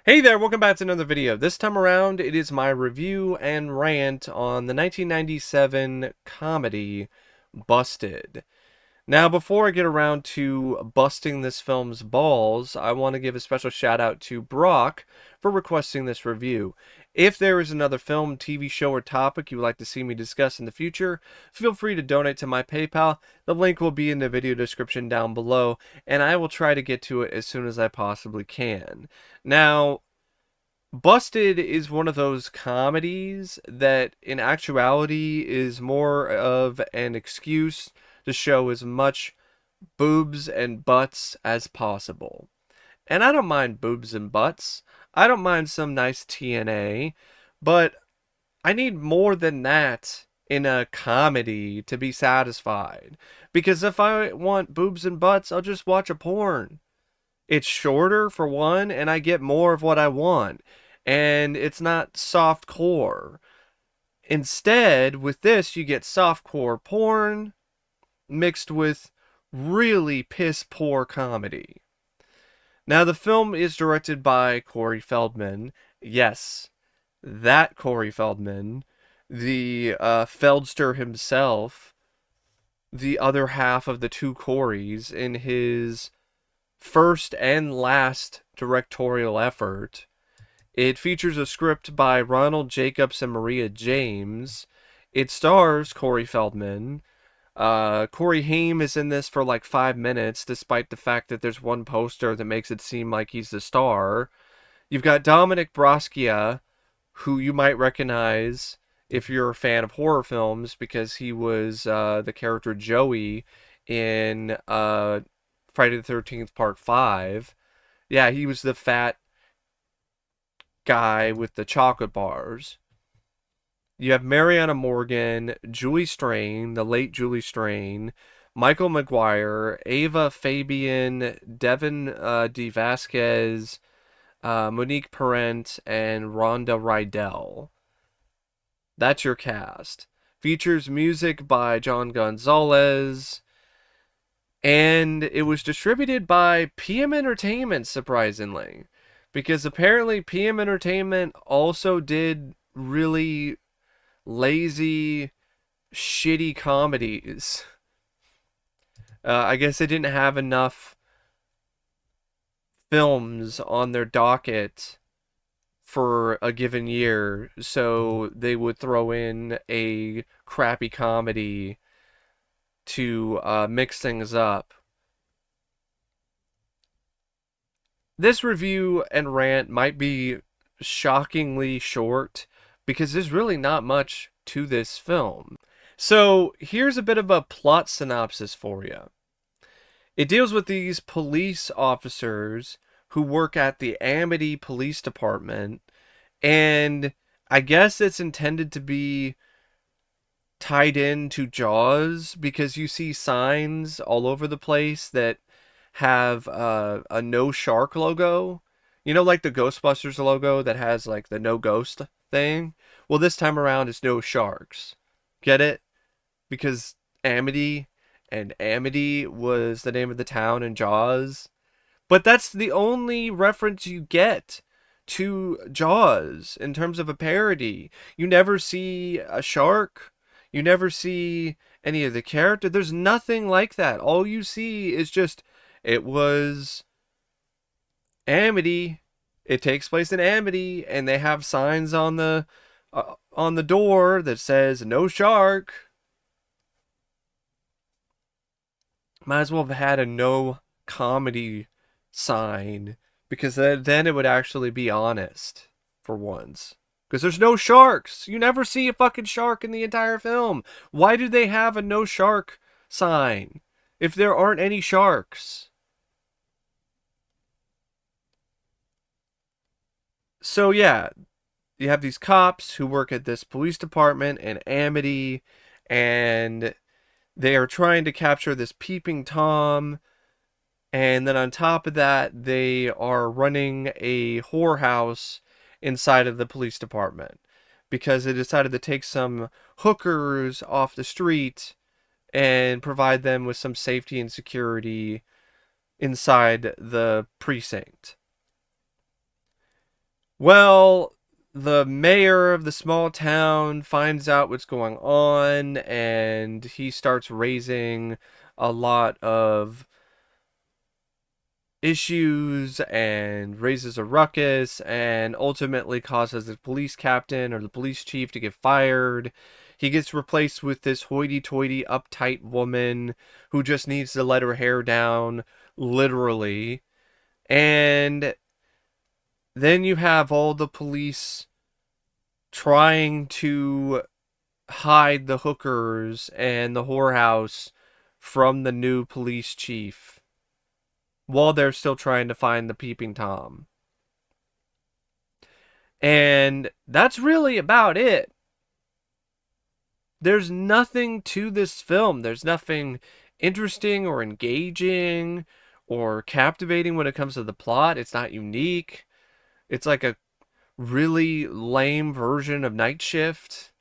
Hey there, welcome back to another video. This time around, it is my review and rant on the 1997 comedy Busted. Now, before I get around to busting this film's balls, I want to give a special shout out to Brock for requesting this review. If there is another film, TV show, or topic you would like to see me discuss in the future, feel free to donate to my PayPal. The link will be in the video description down below, and I will try to get to it as soon as I possibly can. Now, Busted is one of those comedies that in actuality is more of an excuse to show as much boobs and butts as possible. And I don't mind boobs and butts. I don't mind some nice TNA, but I need more than that in a comedy to be satisfied. Because if I want boobs and butts, I'll just watch a porn. It's shorter for one, and I get more of what I want. And it's not soft core. Instead, with this, you get soft core porn mixed with really piss poor comedy. Now, the film is directed by Corey Feldman. Yes, that Corey Feldman, the Feldster himself, the other half of the two Coreys in his first and last directorial effort. It features a script by Ronald Jacobs and Maria James. It stars Corey Feldman. Corey Haim is in this for like 5 minutes, despite the fact that there's one poster that makes it seem like he's the star. You've got Dominick Brascia, who you might recognize if you're a fan of horror films, because he was the character Joey in Friday the 13th Part 5. Yeah, he was the fat guy with the chocolate bars. You have Mariana Morgan, Julie Strain, the late Julie Strain, Michael Maguire, Ava Fabian, Devin D. Vasquez, Monique Parent, and Rhonda Rydell. That's your cast. Features music by John Gonzalez, and it was distributed by PM Entertainment, surprisingly, because apparently PM Entertainment also did really lazy, shitty comedies. I guess they didn't have enough films on their docket for a given year, so they would throw in a crappy comedy to mix things up. This review and rant might be shockingly short because there's really not much to this film. So here's a bit of a plot synopsis for you. It deals with these police officers who work at the Amity Police Department, and I guess it's intended to be tied in to Jaws because you see signs all over the place that have a no shark logo. You know, like the Ghostbusters logo that has like the no ghost thing? Well, this time around it's no sharks. Get it? Because Amity, and Amity was the name of the town in Jaws. But that's the only reference you get to Jaws in terms of a parody. You never see a shark. You never see any of the character. There's nothing like that. All you see is just, it was Amity. It takes place in Amity, and they have signs on the door that says no shark. Might as well have had a no comedy sign, because then it would actually be honest for once. Because there's no sharks. You never see a fucking shark in the entire film. Why do they have a no shark sign if there aren't any sharks? So yeah, you have these cops who work at this police department in Amity, and they are trying to capture this peeping Tom. And then on top of that, they are running a whorehouse inside of the police department because they decided to take some hookers off the street and provide them with some safety and security inside the precinct. Well, the mayor of the small town finds out what's going on, and he starts raising a lot of issues and raises a ruckus and ultimately causes the police captain or the police chief to get fired. He gets replaced with this hoity-toity, uptight woman who just needs to let her hair down, literally. And then you have all the police trying to hide the hookers and the whorehouse from the new police chief while they're still trying to find the peeping Tom. And that's really about it. There's nothing to this film. There's nothing interesting or engaging or captivating when it comes to the plot. It's not unique. It's like a really lame version of Night Shift.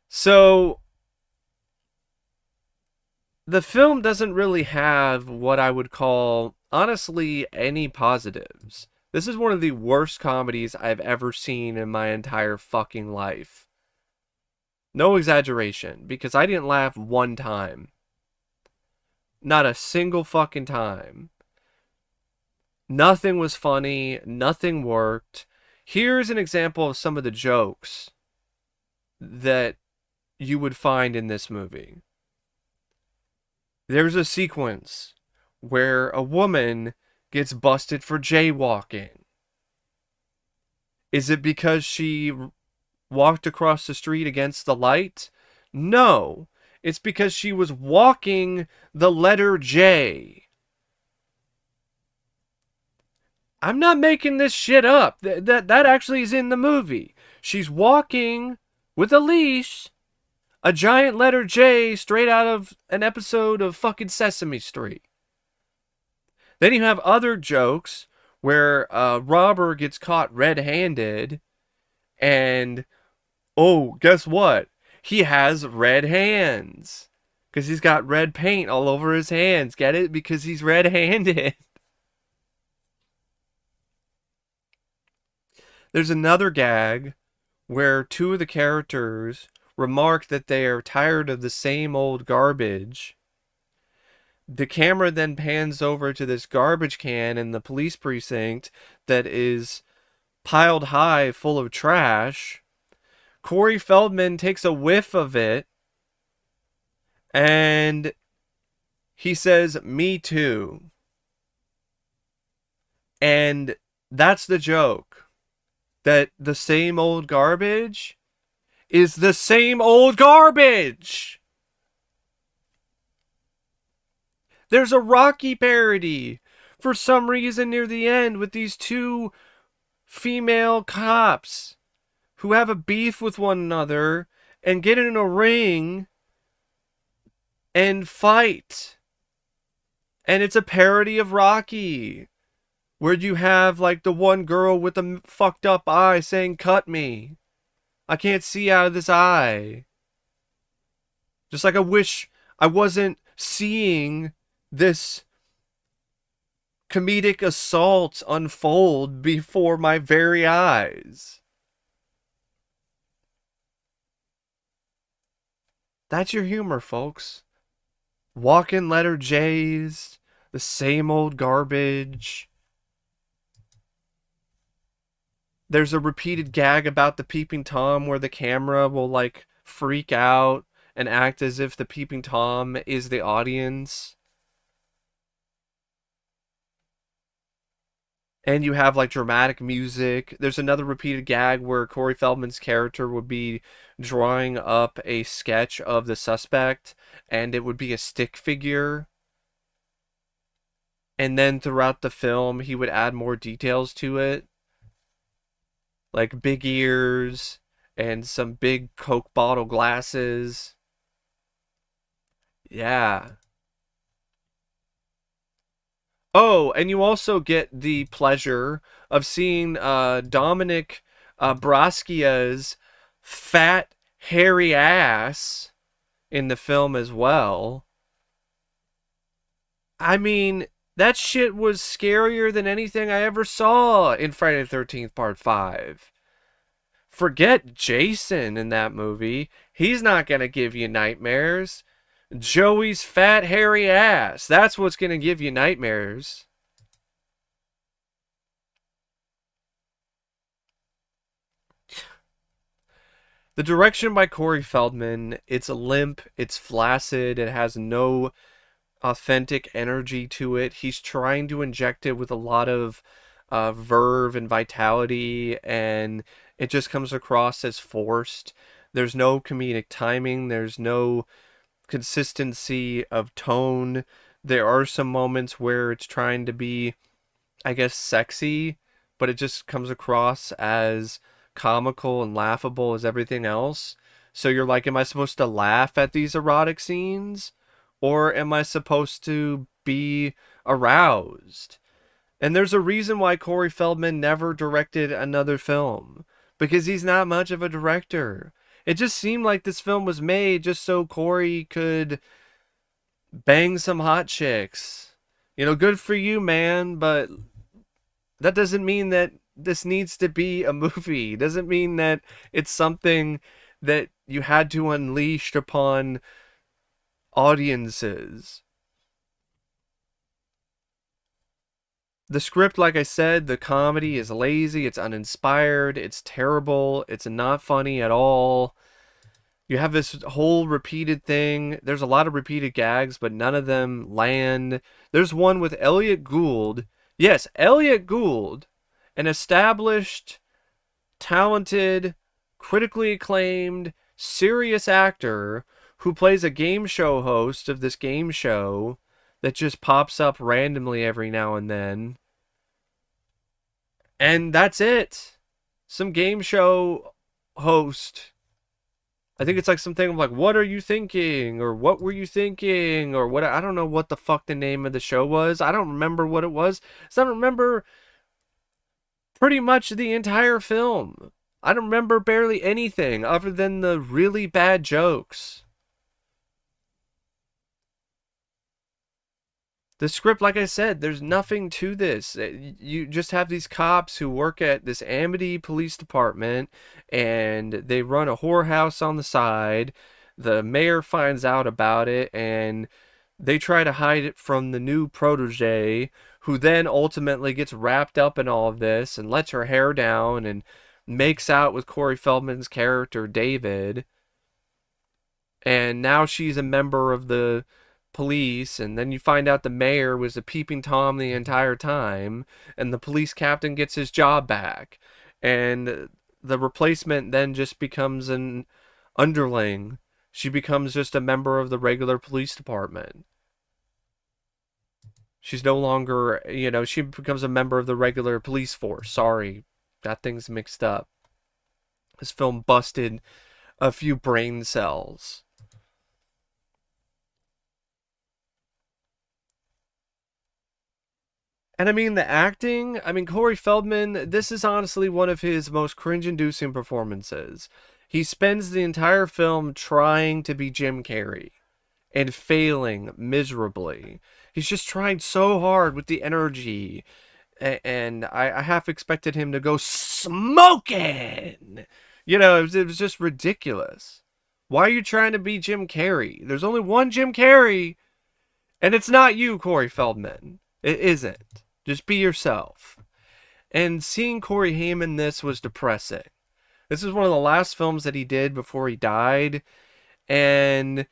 So the film doesn't really have what I would call, honestly, any positives. This is one of the worst comedies I've ever seen in my entire fucking life. No exaggeration, because I didn't laugh one time. Not a single fucking time. Nothing was funny, nothing worked. Here's an example of some of the jokes that you would find in this movie. There's a sequence where a woman gets busted for jaywalking. Is it because she walked across the street against the light? No. It's because she was walking the letter J. I'm not making this shit up. That actually is in the movie. She's walking with a leash, a giant letter J straight out of an episode of fucking Sesame Street. Then you have other jokes where a robber gets caught red-handed and, oh, guess what? He has red hands. Because he's got red paint all over his hands. Get it? Because he's red-handed. There's another gag where two of the characters remark that they are tired of the same old garbage. The camera then pans over to this garbage can in the police precinct that is piled high full of trash. Corey Feldman takes a whiff of it and he says, "Me too." And that's the joke. That the same old garbage is the same old garbage. There's a Rocky parody for some reason near the end with these two female cops who have a beef with one another and get in a ring and fight. And it's a parody of Rocky, where you have like the one girl with the fucked up eye saying, "Cut me. I can't see out of this eye." Just like I wish I wasn't seeing this comedic assault unfold before my very eyes. That's your humor, folks. Walking letter J's, the same old garbage. There's a repeated gag about the peeping Tom where the camera will like freak out and act as if the peeping Tom is the audience. And you have like dramatic music. There's another repeated gag where Corey Feldman's character would be drawing up a sketch of the suspect and it would be a stick figure. And then throughout the film, he would add more details to it, like big ears and some big Coke bottle glasses. Yeah. Oh, and you also get the pleasure of seeing Dominick Brascia's fat, hairy ass in the film as well. I mean, That shit was scarier than anything I ever saw in Friday the 13th Part 5. Forget Jason in that movie. He's not going to give you nightmares. Joey's fat, hairy ass. That's what's going to give you nightmares. The direction by Corey Feldman, it's limp, it's flaccid, it has no authentic energy to it. He's trying to inject it with a lot of verve and vitality, and it just comes across as forced. There's no comedic timing, there's no consistency of tone. There are some moments where it's trying to be, I guess, sexy, but it just comes across as comical and laughable as everything else. So you're like, am I supposed to laugh at these erotic scenes? Or am I supposed to be aroused? And there's a reason why Corey Feldman never directed another film, because he's not much of a director. It just seemed like this film was made just so Corey could bang some hot chicks. You know, good for you, man, but that doesn't mean that this needs to be a movie. It doesn't mean that it's something that you had to unleash upon audiences. The script, like I said, the comedy is lazy, it's uninspired, it's terrible, it's not funny at all. You have this whole repeated thing. There's a lot of repeated gags, but none of them land. There's one with Elliot Gould. Yes, Elliot Gould, an established, talented, critically acclaimed, serious actor who plays a game show host of this game show that just pops up randomly every now and then. And that's it. Some game show host. I think it's like something like, what are you thinking? Or what were you thinking? Or what? I don't know what the fuck the name of the show was. I don't remember what it was. So I don't remember pretty much the entire film. I don't remember barely anything other than the really bad jokes. The script, like I said, there's nothing to this. You just have these cops who work at this Amity Police Department, and they run a whorehouse on the side. The mayor finds out about it, and they try to hide it from the new protege, who then ultimately gets wrapped up in all of this and lets her hair down and makes out with Corey Feldman's character, David. And now she's a member of the police, and then you find out the mayor was a peeping Tom the entire time, and the police captain gets his job back, and the replacement then just becomes an underling. She becomes just a member of the regular police department. She's no longer, she becomes a member of the regular police force. Sorry, got things mixed up. This film busted a few brain cells. And I mean, the acting, Corey Feldman, this is honestly one of his most cringe inducing performances. He spends the entire film trying to be Jim Carrey and failing miserably. He's just trying so hard with the energy. And I half expected him to go smoking. It was just ridiculous. Why are you trying to be Jim Carrey? There's only one Jim Carrey, and it's not you, Corey Feldman. It isn't. Just be yourself. And seeing Corey Haim in this was depressing. This is one of the last films that he did before he died, and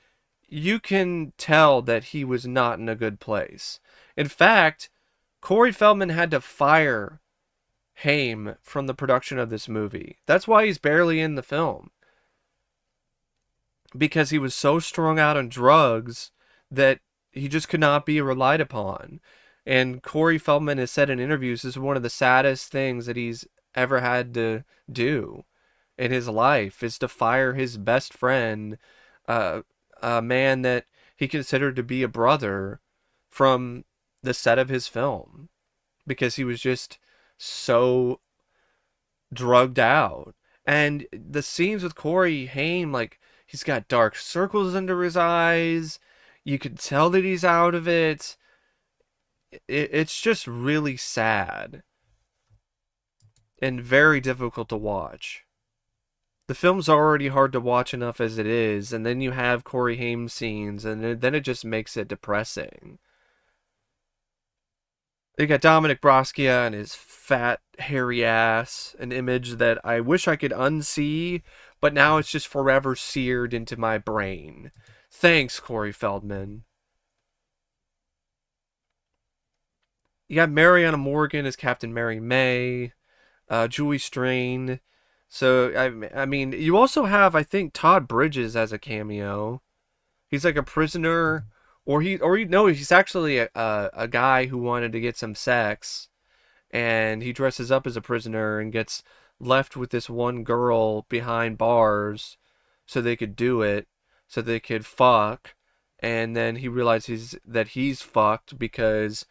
you can tell that he was not in a good place. In fact, Corey Feldman had to fire Haim from the production of this movie. That's why he's barely in the film. Because he was so strung out on drugs that he just could not be relied upon. And Corey Feldman has said in interviews this is one of the saddest things that he's ever had to do in his life, is to fire his best friend, a man that he considered to be a brother, from the set of his film, because he was just so drugged out. And the scenes with Corey Haim, like, he's got dark circles under his eyes. You could tell that he's out of it. it's just really sad and very difficult to watch. The film's already hard to watch enough as it is, and then you have Corey Haim scenes, and then it just makes it depressing. You got Dominick Brascia and his fat, hairy ass, an image that I wish I could unsee, but now it's just forever seared into my brain. Thanks, Corey Feldman. You got Mariana Morgan as Captain Mary May, Julie Strain. So I mean, you also have I think Todd Bridges as a cameo. He's like a prisoner, or you know he's actually a guy who wanted to get some sex, and he dresses up as a prisoner and gets left with this one girl behind bars, so they could do it, so they could fuck, and then he realizes that he's fucked because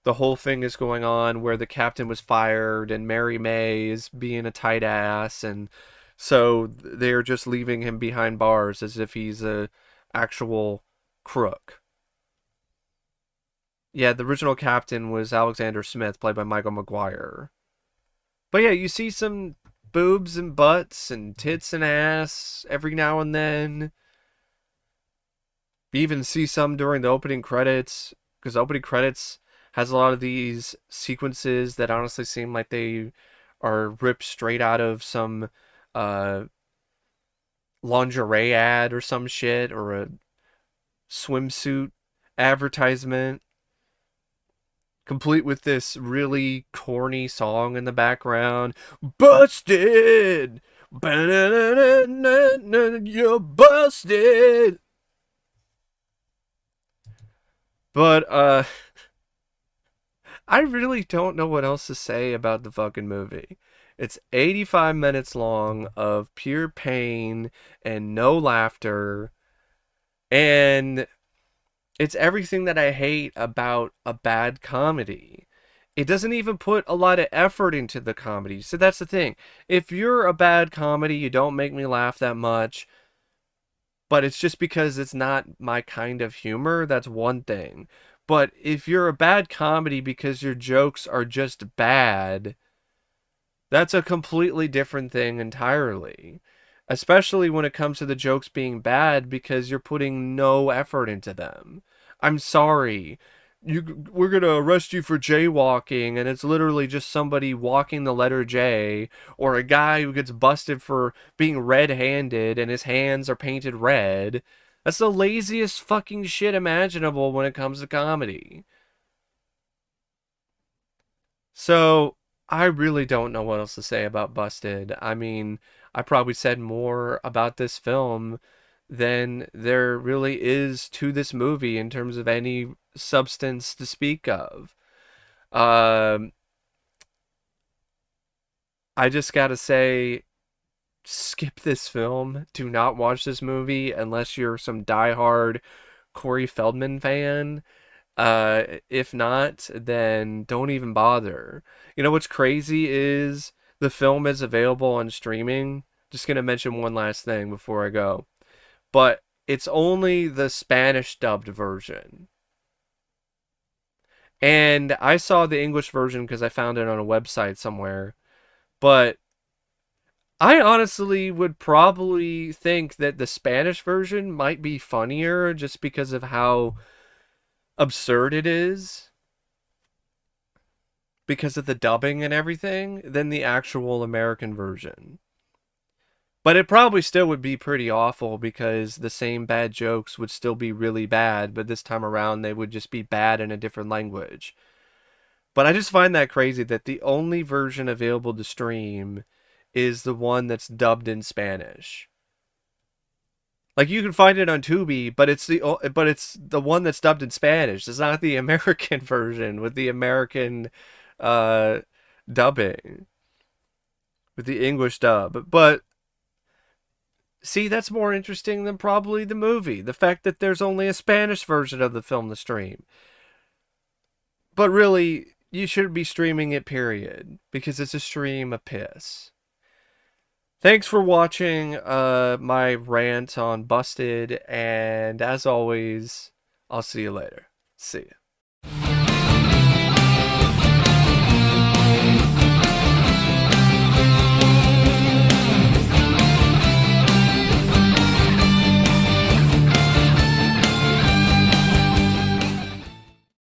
the whole thing is going on where the captain was fired and Mary May is being a tight ass, and so they're just leaving him behind bars as if he's a actual crook. Yeah, the original captain was Alexander Smith, played by Michael Maguire. But yeah, you see some boobs and butts and tits and ass every now and then. You even see some during the opening credits, because the opening credits has a lot of these sequences that honestly seem like they are ripped straight out of some uh, lingerie ad or some shit, or a swimsuit advertisement, complete with this really corny song in the background. Busted! You're busted! But, I really don't know what else to say about the fucking movie. It's 85 minutes long of pure pain and no laughter. And it's everything that I hate about a bad comedy. It doesn't even put a lot of effort into the comedy. So that's the thing. If you're a bad comedy, you don't make me laugh that much, but it's just because it's not my kind of humor, that's one thing. But if you're a bad comedy because your jokes are just bad, that's a completely different thing entirely. Especially when it comes to the jokes being bad because you're putting no effort into them. I'm sorry. We're going to arrest you for jaywalking, and it's literally just somebody walking the letter J, or a guy who gets busted for being red-handed and his hands are painted red. That's the laziest fucking shit imaginable when it comes to comedy. So, I really don't know what else to say about Busted. I mean, I probably said more about this film than there really is to this movie in terms of any substance to speak of. Um, I just gotta say, skip this film. Do not watch this movie unless you're some diehard Corey Feldman fan. If not, then don't even bother. You know what's crazy is the film is available on streaming. Just gonna mention one last thing before I go. But it's only the Spanish dubbed version. And I saw the English version because I found it on a website somewhere. But I honestly would probably think that the Spanish version might be funnier just because of how absurd it is, because of the dubbing and everything, than the actual American version. But it probably still would be pretty awful because the same bad jokes would still be really bad, but this time around they would just be bad in a different language. But I just find that crazy that the only version available to stream is the one that's dubbed in Spanish. Like you can find it on Tubi, but it's the one that's dubbed in Spanish. It's not the American version with the American uh dubbing, with the English dub. But see, that's more interesting than probably the movie. The fact that there's only a Spanish version of the film to stream. But really, you shouldn't be streaming it, period, because it's a stream of piss. Thanks for watching my rant on Busted, and as always, I'll see you later. See ya.